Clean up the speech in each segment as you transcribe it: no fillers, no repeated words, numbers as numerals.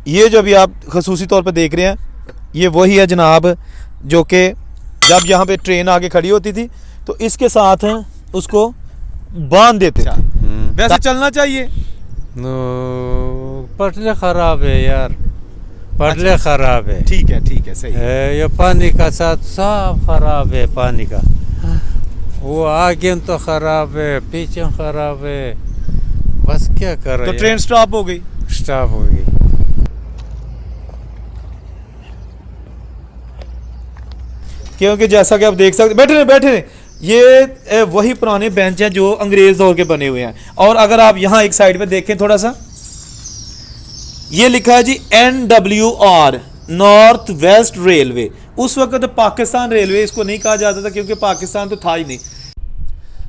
ये जो अभी आप खसूसी तौर पर देख रहे हैं, ये वही है जनाब जो कि जब यहाँ पे ट्रेन आगे खड़ी होती थी तो इसके साथ उसको बांध देते थे। वैसे चलना चाहिए। पटले खराब है यार, पटले खराब है। ठीक है सही है। ये पानी का साथ सब खराब है, पानी का वो आगे तो खराब है, पीछे खराब है, बस क्या कर रहे। तो ट्रेन स्टॉप हो गई। स्टॉप हो गई। क्योंकि जैसा कि आप देख सकते, बैठे रहे, ये वही पुराने बेंच हैं जो अंग्रेज दौर के बने हुए हैं। और अगर आप यहाँ एक साइड पे देखें थोड़ा सा, ये लिखा है जी NWR, नॉर्थ वेस्ट रेलवे। उस वक्त पाकिस्तान रेलवे इसको नहीं कहा जाता था क्योंकि पाकिस्तान तो था ही नहीं।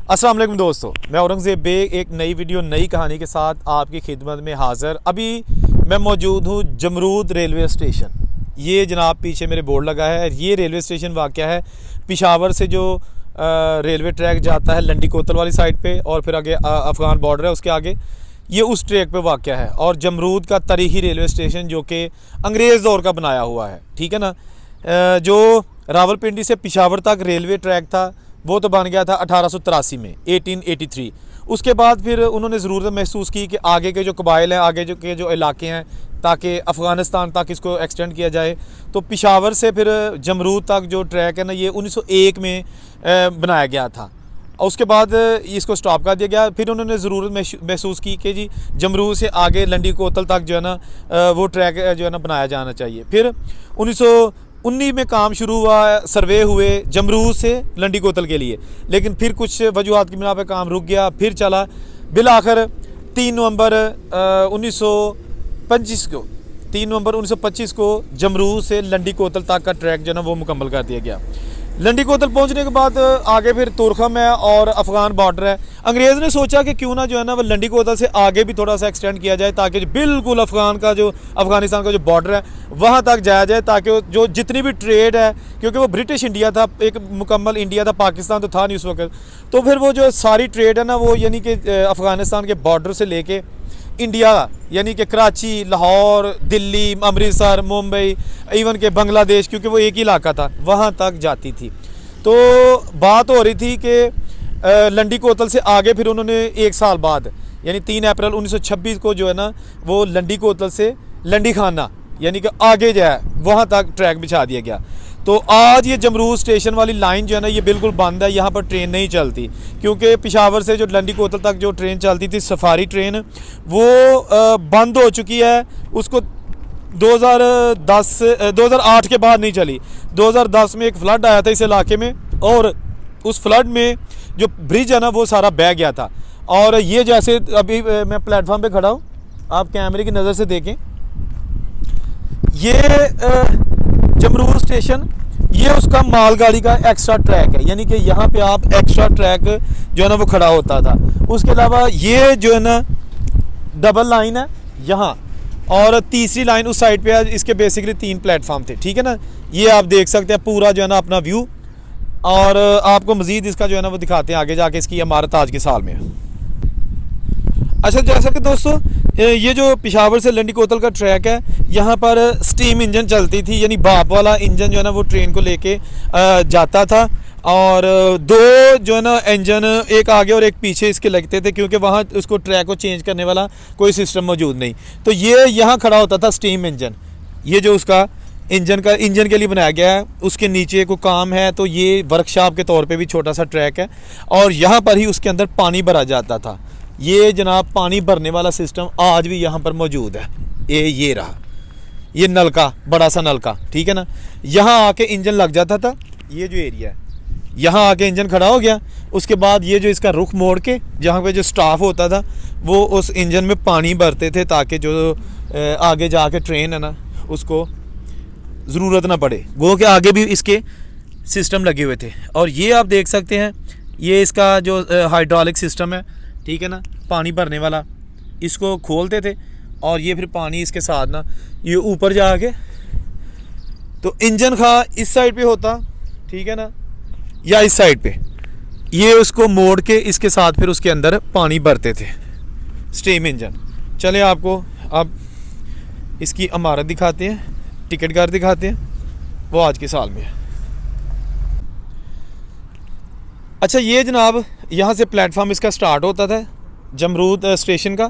अस्सलाम वालेकुम दोस्तों, मैं औरंगज़ेब बेग एक नई वीडियो नई कहानी के साथ आपकी खिदमत में हाज़िर। अभी मैं मौजूद हूँ जमरूद रेलवे स्टेशन। ये जनाब पीछे मेरे बोर्ड लगा है। ये रेलवे स्टेशन वाक़या है पेशावर से जो रेलवे ट्रैक जाता है लंडी कोतल वाली साइड पे, और फिर आगे अफ़गान बॉर्डर है उसके आगे, ये उस ट्रैक पे वाक़या है। और जमरूद का तारीख़ी रेलवे स्टेशन जो कि अंग्रेज़ दौर का बनाया हुआ है, ठीक है ना। जो रावलपिंडी से पेशावर तक रेलवे ट्रैक था वो तो बन गया था 1883 में, 1883। उसके बाद फिर उन्होंने ज़रूरत महसूस की कि आगे के जो कबाइल हैं, आगे के जो इलाके हैं, ताकि अफ़गानिस्तान तक इसको एक्सटेंड किया जाए। तो पेशावर से फिर जमरूद तक जो ट्रैक है ना, ये 1901 में बनाया गया था। और उसके बाद इसको स्टॉप कर दिया गया। फिर उन्होंने ज़रूरत महसूस की कि जी जमरूद से आगे लंडी कोतल तक जो है ना वो ट्रैक जो है ना बनाया जाना चाहिए। फिर 1919 में काम शुरू हुआ, सर्वे हुए जमरूद से लंडी कोतल के लिए, लेकिन फिर कुछ वजूहात की बिना पर काम रुक गया। फिर चला बिल आखिर 3 नवंबर 1925 को जमरूद से लंडी कोतल तक का ट्रैक जो है ना वो मुकम्मल कर दिया गया। लंडी कोतल पहुंचने के बाद आगे फिर तुरखम है और अफ़गान बॉर्डर है। अंग्रेज़ ने सोचा कि क्यों ना जो है ना वो लंडी कोतल से आगे भी थोड़ा सा एक्सटेंड किया जाए, ताकि बिल्कुल अफ़गानिस्तान का जो बॉर्डर है वहाँ तक जाया जाए, ताकि जो जितनी भी ट्रेड है, क्योंकि वो ब्रिटिश इंडिया था, एक मुकम्मल इंडिया था, पाकिस्तान तो था नहीं उस वक्त। तो फिर वो जो सारी ट्रेड है ना वो यानी कि अफ़गानिस्तान के बॉर्डर से लेके इंडिया यानी कि कराची, लाहौर, दिल्ली, अमृतसर, मुंबई, इवन के बांग्लादेश, क्योंकि वो एक ही इलाका था, वहाँ तक जाती थी। तो बात हो रही थी कि लंडी कोतल से आगे फिर उन्होंने 1 साल बाद यानी 3 अप्रैल 1926 को जो है ना वो लंडी कोतल से लंडी खाना यानी कि आगे जो है वहाँ तक ट्रैक बिछा दिया गया। तो आज ये जमरूद स्टेशन वाली लाइन जो है ना ये बिल्कुल बंद है, यहाँ पर ट्रेन नहीं चलती, क्योंकि पेशावर से जो लंडी कोतल तक जो ट्रेन चलती थी सफारी ट्रेन, वो बंद हो चुकी है। उसको 2008 के बाद नहीं चली। 2010 में एक फ्लड आया था इस इलाके में, और उस फ्लड में जो ब्रिज है ना वो सारा बह गया था। और ये जैसे अभी मैं प्लेटफॉर्म पे खड़ा हूँ, आप कैमरे की नज़र से देखें, ये जमरूद स्टेशन, ये उसका मालगाड़ी का एक्स्ट्रा ट्रैक है, यानी कि यहाँ पे आप एक्स्ट्रा ट्रैक जो है ना वो खड़ा होता था। उसके अलावा ये जो है ना डबल लाइन है यहाँ, और तीसरी लाइन उस साइड पे है। इसके बेसिकली 3 प्लेटफॉर्म थे, ठीक है ना। ये आप देख सकते हैं पूरा जो है ना अपना व्यू, और आपको मज़ीद इसका जो है ना वो दिखाते हैं आगे जाके इसकी इमारत आज के साल में। अच्छा, जैसा कि दोस्तों ये जो पेशावर से लंडी कोतल का ट्रैक है, यहाँ पर स्टीम इंजन चलती थी, यानी भाप वाला इंजन जो है ना वो ट्रेन को लेके जाता था। और 2 जो है ना इंजन, एक आगे और एक पीछे इसके लगते थे, क्योंकि वहाँ उसको ट्रैक को चेंज करने वाला कोई सिस्टम मौजूद नहीं। तो ये यहाँ खड़ा होता था स्टीम इंजन। ये जो उसका इंजन के लिए बनाया गया है, उसके नीचे को काम है, तो ये वर्कशॉप के तौर पे भी छोटा सा ट्रैक है, और यहाँ पर ही उसके अंदर पानी भरा जाता था। ये जनाब पानी भरने वाला सिस्टम आज भी यहाँ पर मौजूद है। ये रहा, ये नलका, बड़ा सा नलका, ठीक है ना। यहाँ आके इंजन लग जाता था, ये जो एरिया है, यहाँ आके इंजन खड़ा हो गया। उसके बाद ये जो इसका रुख मोड़ के जहाँ पे जो स्टाफ होता था वो उस इंजन में पानी भरते थे, ताकि जो आगे जाके ट्रेन है ना उसको ज़रूरत ना पड़े। वो के आगे भी इसके सिस्टम लगे हुए थे। और ये आप देख सकते हैं, ये इसका जो हाइड्रोलिक सिस्टम है, ठीक है ना, पानी भरने वाला, इसको खोलते थे और ये फिर पानी इसके साथ ना ये ऊपर जाके, तो इंजन खा इस साइड पे होता, ठीक है ना, या इस साइड पे, ये उसको मोड़ के इसके साथ फिर उसके अंदर पानी भरते थे, स्टीम इंजन। चले आपको अब इसकी इमारत दिखाते हैं, टिकट घर दिखाते हैं, वो आज के साल में है। अच्छा ये जनाब यहाँ से प्लेटफार्म इसका स्टार्ट होता था जमरूद स्टेशन का,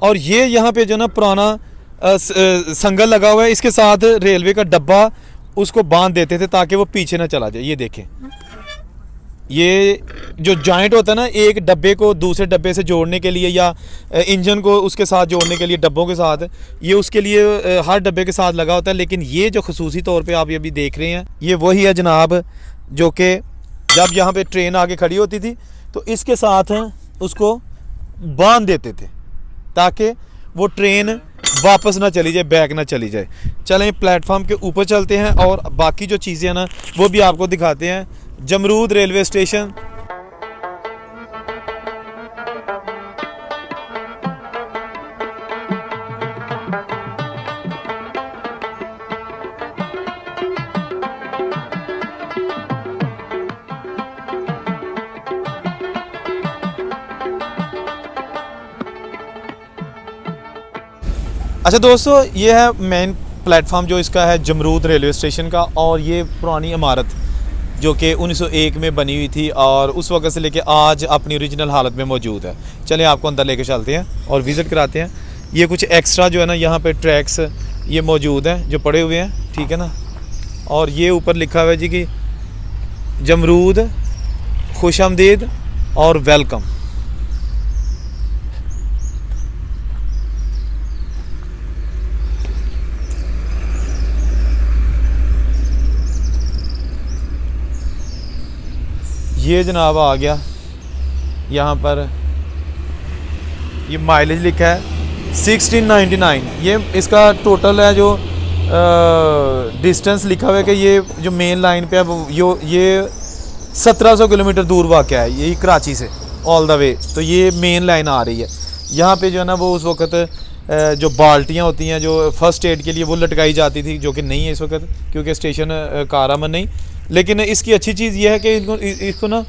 और ये यहाँ पे जो ना पुराना संगल लगा हुआ है, इसके साथ रेलवे का डब्बा उसको बांध देते थे ताकि वो पीछे ना चला जाए। ये देखें, ये जो जॉइंट होता है ना, एक डब्बे को दूसरे डब्बे से जोड़ने के लिए या इंजन को उसके साथ जोड़ने के लिए डब्बों के साथ, ये उसके लिए हर डब्बे के साथ लगा होता है। लेकिन ये जो खसूसी तौर पे आप ये अभी देख रहे हैं, ये वही है जनाब जो कि जब यहाँ पे ट्रेन आके खड़ी होती थी तो इसके साथ उसको बांध देते थे ताकि वो ट्रेन वापस ना चली जाए, बैक ना चली जाए। चलें प्लेटफार्म के ऊपर चलते हैं और बाकी जो चीज़ें हैं ना वो भी आपको दिखाते हैं। जमरूद रेलवे स्टेशन, अच्छा दोस्तों ये है मेन प्लेटफार्म जो इसका है जमरूद रेलवे स्टेशन का, और ये पुरानी इमारत जो कि 1901 में बनी हुई थी और उस वक्त से लेके आज अपनी ओरिजिनल हालत में मौजूद है। चलें आपको अंदर लेके चलते हैं और विज़िट कराते हैं। ये कुछ एक्स्ट्रा जो है ना यहाँ पे ट्रैक्स ये मौजूद हैं जो पड़े हुए हैं, ठीक है ना। और ये ऊपर लिखा हुआ है जी कि जमरूद खुशामदीद और वेलकम। ये जनाब आ गया यहाँ पर, ये माइलेज लिखा है 1699। ये इसका टोटल है जो डिस्टेंस लिखा हुआ है कि ये जो मेन लाइन पे है वो ये 1700 किलोमीटर दूर वाक़या है यही कराची से ऑल द वे। तो ये मेन लाइन आ रही है। यहाँ पे जो है ना वो उस वक्त जो बाल्टियाँ होती हैं जो फर्स्ट एड के लिए वो लटकाई जाती थी, जो कि नहीं है इस वक्त क्योंकि स्टेशन कारामन नहीं। लेकिन इसकी अच्छी चीज़ ये है कि इसको ना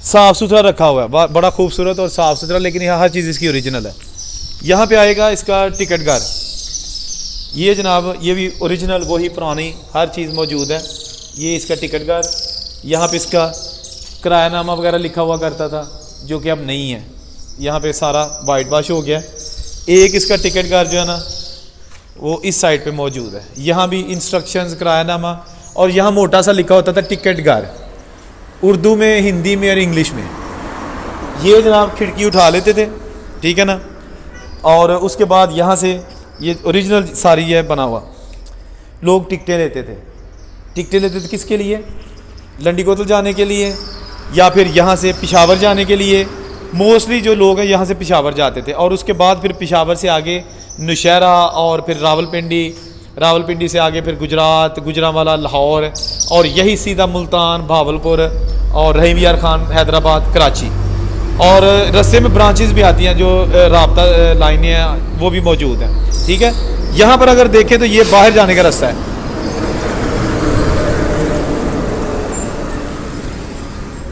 साफ़ सुथरा रखा हुआ है, बड़ा खूबसूरत और साफ़ सुथरा। लेकिन यहाँ हर चीज़ इसकी ओरिजिनल है। यहाँ पे आएगा इसका टिकट घर, ये जनाब ये भी ओरिजिनल वही पुरानी हर चीज़ मौजूद है। ये इसका टिकट घर, यहाँ पे इसका किरायानामा वगैरह लिखा हुआ करता था जो कि अब नहीं है। यहाँ पे सारा वाइट वॉश हो गया। एक इसका टिकट घर जो है ना वो इस साइड पे मौजूद है। यहाँ भी इंस्ट्रक्शंस, किरायानामा, और यहाँ मोटा सा लिखा होता था टिकट घर, उर्दू में, हिंदी में और इंग्लिश में। ये जनाब खिड़की उठा लेते थे, ठीक है ना। और उसके बाद यहाँ से ये ओरिजिनल सारी है बना हुआ। लोग टिकटें लेते थे। टिकटें लेते थे किसके लिए? लंडी कोतल जाने के लिए या फिर यहाँ से पेशावर जाने के लिए। मोस्टली जो लोग हैं यहाँ से पेशावर जाते थे और उसके बाद फिर पेशावर से आगे नौशहरा और फिर रावलपिंडी से आगे फिर गुजरात, गुजरांवाला, लाहौर, और यही सीधा मुल्तान, भावलपुर और रहीम यार खान, हैदराबाद, कराची। और रस्ते में ब्रांचेस भी आती हैं जो राब्ता लाइनें हैं वो भी मौजूद हैं, ठीक है। यहाँ पर अगर देखें तो ये बाहर जाने का रास्ता है।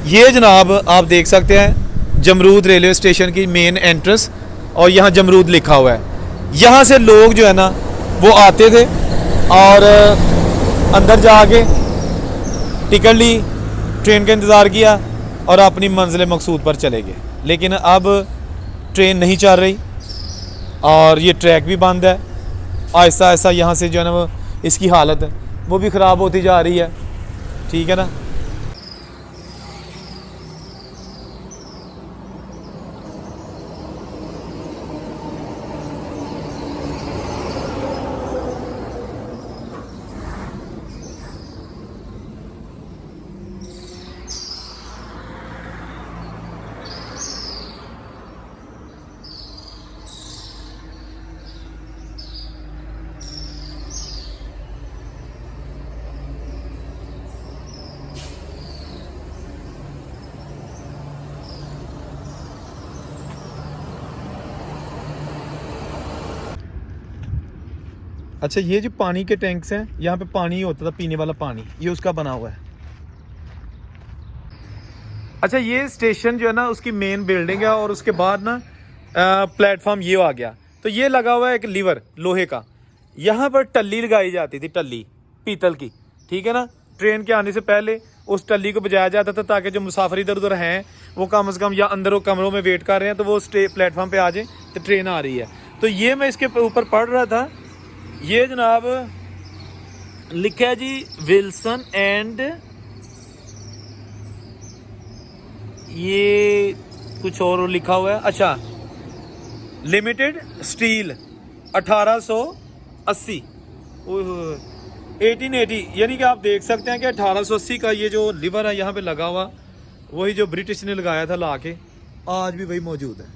ये जनाब आप देख सकते हैं जमरूद रेलवे स्टेशन की मेन एंट्रेंस, और यहाँ जमरूद लिखा हुआ है। यहाँ से लोग जो है ना वो आते थे और अंदर जाके टिकट ली, ट्रेन का इंतज़ार किया और अपनी मंजिल मकसूद पर चले गए। लेकिन अब ट्रेन नहीं चल रही और ये ट्रैक भी बंद है। आहिस्ता आहिस्ता यहाँ से जो है ना वो इसकी हालत वो भी ख़राब होती जा रही है, ठीक है ना। अच्छा ये जो पानी के टैंक्स हैं, यहाँ पे पानी होता था पीने वाला पानी, ये उसका बना हुआ है। अच्छा ये स्टेशन जो है ना उसकी मेन बिल्डिंग है और उसके बाद ना प्लेटफॉर्म ये आ गया। तो ये लगा हुआ है एक लीवर लोहे का, यहाँ पर टल्ली लगाई जाती थी, टल्ली पीतल की, ठीक है ना। ट्रेन के आने से पहले उस टल्ली को बजाया जाता था ताकि जो मुसाफिर इधर उधर हैं वो कम से कम या अंदर वो कमरों में वेट कर रहे हैं तो वो प्लेटफॉर्म पे आ जाए तो ट्रेन आ रही है। तो ये मैं इसके ऊपर पढ़ रहा था, ये जनाब लिखा है जी विल्सन एंड, ये कुछ और लिखा हुआ है, अच्छा लिमिटेड स्टील 1880 1880, यानी कि आप देख सकते हैं कि 1880 का ये जो लिवर है यहाँ पे लगा हुआ, वही जो ब्रिटिश ने लगाया था ला के, आज भी वही मौजूद है।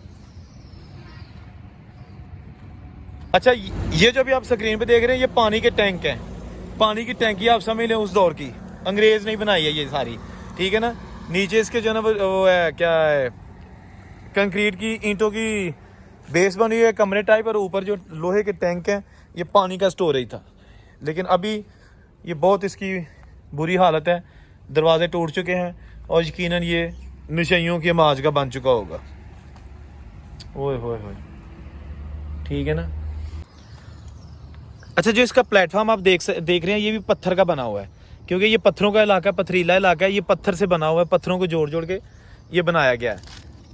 अच्छा ये जो भी आप स्क्रीन पे देख रहे हैं ये पानी के टैंक हैं, पानी की टैंकी आप समझ लें उस दौर की, अंग्रेज नहीं बनाई है ये सारी, ठीक है ना। नीचे इसके जो है ना वो है क्या है, कंक्रीट की ईंटों की बेस बनी हुई है कमरे टाइप, और ऊपर जो लोहे के टैंक हैं ये पानी का स्टोरेज था। लेकिन अभी ये बहुत इसकी बुरी हालत है, दरवाजे टूट चुके हैं और यकीनन ये नशइयों की आमाज का बन चुका होगा। ओए होए होए, ठीक है ना। अच्छा जो इसका प्लेटफॉर्म आप देख रहे हैं ये भी पत्थर का बना हुआ है, क्योंकि ये पत्थरों का इलाका, पथरीला इलाका है, ये पत्थर से बना हुआ है, पत्थरों को जोड़ जोड़ के ये बनाया गया है।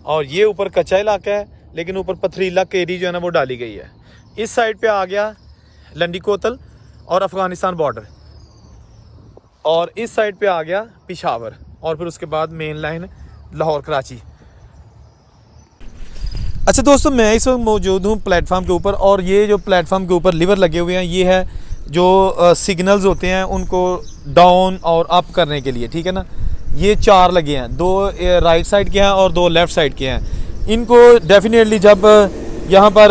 और ये ऊपर कच्चा इलाका है लेकिन ऊपर पथरीला केरी जो है ना वो डाली गई है। इस साइड पे आ गया लंडी कोतल और अफ़गानिस्तान बॉर्डर, और इस साइड पे आ गया पिशावर, और फिर उसके बाद मेन लाइन लाहौर कराची। अच्छा दोस्तों मैं इस वक्त मौजूद हूँ प्लेटफार्म के ऊपर, और ये जो प्लेटफार्म के ऊपर लिवर लगे हुए हैं ये है जो सिग्नल्स होते हैं उनको डाउन और अप करने के लिए, ठीक है ना। ये 4 लगे हैं, 2 राइट साइड के हैं और 2 लेफ़्ट साइड के हैं। इनको डेफिनेटली जब यहाँ पर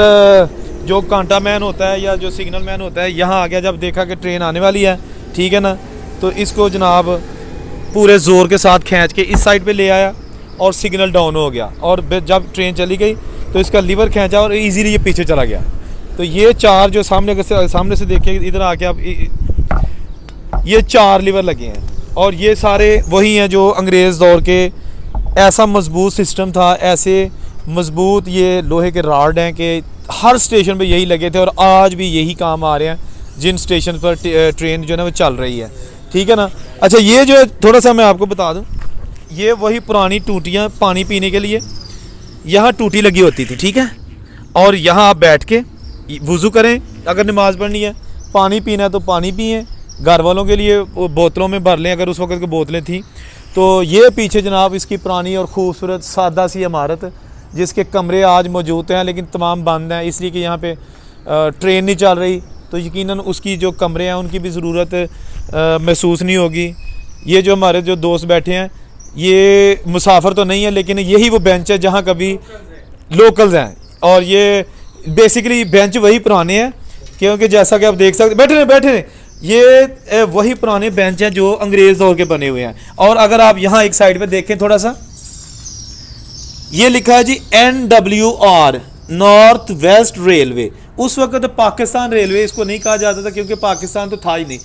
जो कांटा मैन होता है या जो सिग्नल मैन होता है यहाँ आ गया, जब देखा कि ट्रेन आने वाली है, ठीक है ना, तो इसको जनाब पूरे ज़ोर के साथ खींच के इस साइड पे ले आया और सिग्नल डाउन हो गया, और जब ट्रेन चली गई तो इसका लीवर खींचा और इजीली ये पीछे चला गया। तो ये 4 जो सामने से देखिए इधर आके आप, ये 4 लीवर लगे हैं, और ये सारे वही हैं जो अंग्रेज़ दौर के, ऐसा मजबूत सिस्टम था, ऐसे मजबूत ये लोहे के राड हैं कि हर स्टेशन पे यही लगे थे, और आज भी यही काम आ रहे हैं जिन स्टेशन पर ट्रेन जो है ना वो चल रही है, ठीक है ना। अच्छा ये जो है थोड़ा सा मैं आपको बता दूं, ये वही पुरानी टूटियाँ पानी पीने के लिए यहाँ टूटी लगी होती थी, ठीक है। और यहाँ आप बैठ के वुज़ू करें, अगर नमाज़ पढ़नी है, पानी पीना है तो पानी पिएँ, घर वालों के लिए बोतलों में भर लें अगर उस वक्त की बोतलें थी। तो ये पीछे जनाब इसकी पुरानी और ख़ूबसूरत सादा सी इमारत, जिसके कमरे आज मौजूद हैं लेकिन तमाम बंद हैं, इसलिए कि यहाँ पे ट्रेन नहीं चल रही, तो यकीनन उसकी जो कमरे हैं उनकी भी ज़रूरत महसूस नहीं होगी। ये जो हमारे जो दोस्त बैठे हैं ये मुसाफिर तो नहीं है, लेकिन यही वो बेंच है जहाँ कभी लोकल्स हैं, और ये बेसिकली बेंच वही पुराने हैं, क्योंकि जैसा कि आप देख सकते बैठे ने ये वही पुराने बेंच हैं जो अंग्रेज़ दौर के बने हुए हैं। और अगर आप यहाँ एक साइड पे देखें थोड़ा सा, ये लिखा है जी NWR नॉर्थ वेस्ट रेलवे। उस वक्त पाकिस्तान रेलवे इसको नहीं कहा जाता था क्योंकि पाकिस्तान तो था ही नहीं,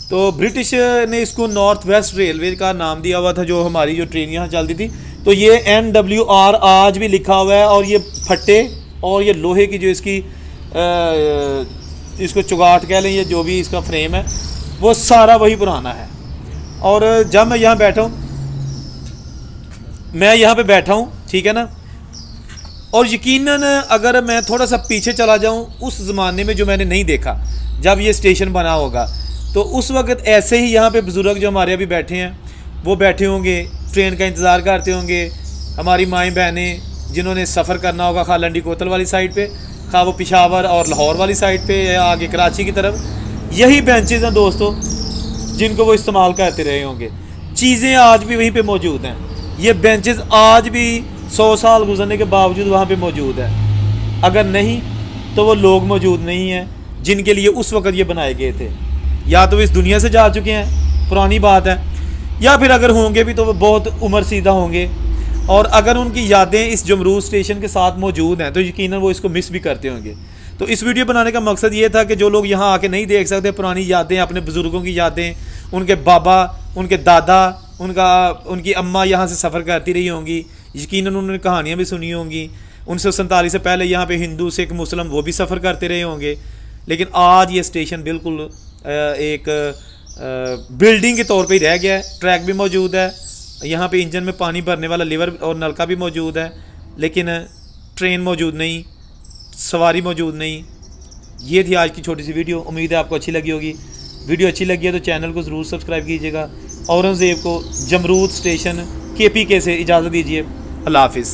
तो ब्रिटिश ने इसको नॉर्थ वेस्ट रेलवे का नाम दिया हुआ था, जो हमारी जो ट्रेन यहाँ चलती थी। तो ये NWR आज भी लिखा हुआ है, और ये फट्टे और ये लोहे की जो इसकी इसको चुगाट कह लें, ये जो भी इसका फ्रेम है वो सारा वही पुराना है। और जब मैं यहाँ बैठा हूँ ठीक है ना, और यकीनन अगर मैं थोड़ा सा पीछे चला जाऊँ उस ज़माने में जो मैंने नहीं देखा, जब ये स्टेशन बना होगा, तो उस वक्त ऐसे ही यहाँ पे बुज़ुर्ग जो हमारे अभी बैठे हैं वो बैठे होंगे, ट्रेन का इंतज़ार करते होंगे। हमारी माएँ बहनें जिन्होंने सफ़र करना होगा खा लंडी कोतल वाली साइड पे, खा वो पिशावर और लाहौर वाली साइड पे या आगे कराची की तरफ, यही बेंचेज़ हैं दोस्तों जिनको वो इस्तेमाल करते रहे होंगे। चीज़ें आज भी वहीं पे मौजूद हैं, ये बेंचेज़ आज भी 100 साल गुजरने के बावजूद वहाँ पे मौजूद है। अगर नहीं तो वो लोग मौजूद नहीं हैं जिनके लिए उस वक्त ये बनाए गए थे, या तो इस दुनिया से जा चुके हैं, पुरानी बात है, या फिर अगर होंगे भी तो वो बहुत उम्र सीधा होंगे। और अगर उनकी यादें इस जमरूद स्टेशन के साथ मौजूद हैं तो यकीनन वो इसको मिस भी करते होंगे। तो इस वीडियो बनाने का मकसद ये था कि जो लोग यहाँ आके नहीं देख सकते पुरानी यादें, अपने बुज़ुर्गों की यादें, उनके बाबा, उनके दादा, उनकी अम्मा यहाँ से सफ़र करती रही होंगी, यकीनन उन्होंने कहानियाँ भी सुनी होंगी। 1947 से पहले यहाँ पे हिंदू, सिख, मुस्लिम वो भी सफ़र करते रहे होंगे। लेकिन आज ये स्टेशन बिल्कुल एक बिल्डिंग के तौर पे ही रह गया है। ट्रैक भी मौजूद है, यहाँ पे इंजन में पानी भरने वाला लीवर और नलका भी मौजूद है, लेकिन ट्रेन मौजूद नहीं, सवारी मौजूद नहीं। ये थी आज की छोटी सी वीडियो, उम्मीद है आपको अच्छी लगी होगी। वीडियो अच्छी लगी है तो चैनल को ज़रूर सब्सक्राइब कीजिएगा। औरंगज़ेब को जमरूद स्टेशन KPK से इजाज़त दीजिए। अल्लाह हाफिज़।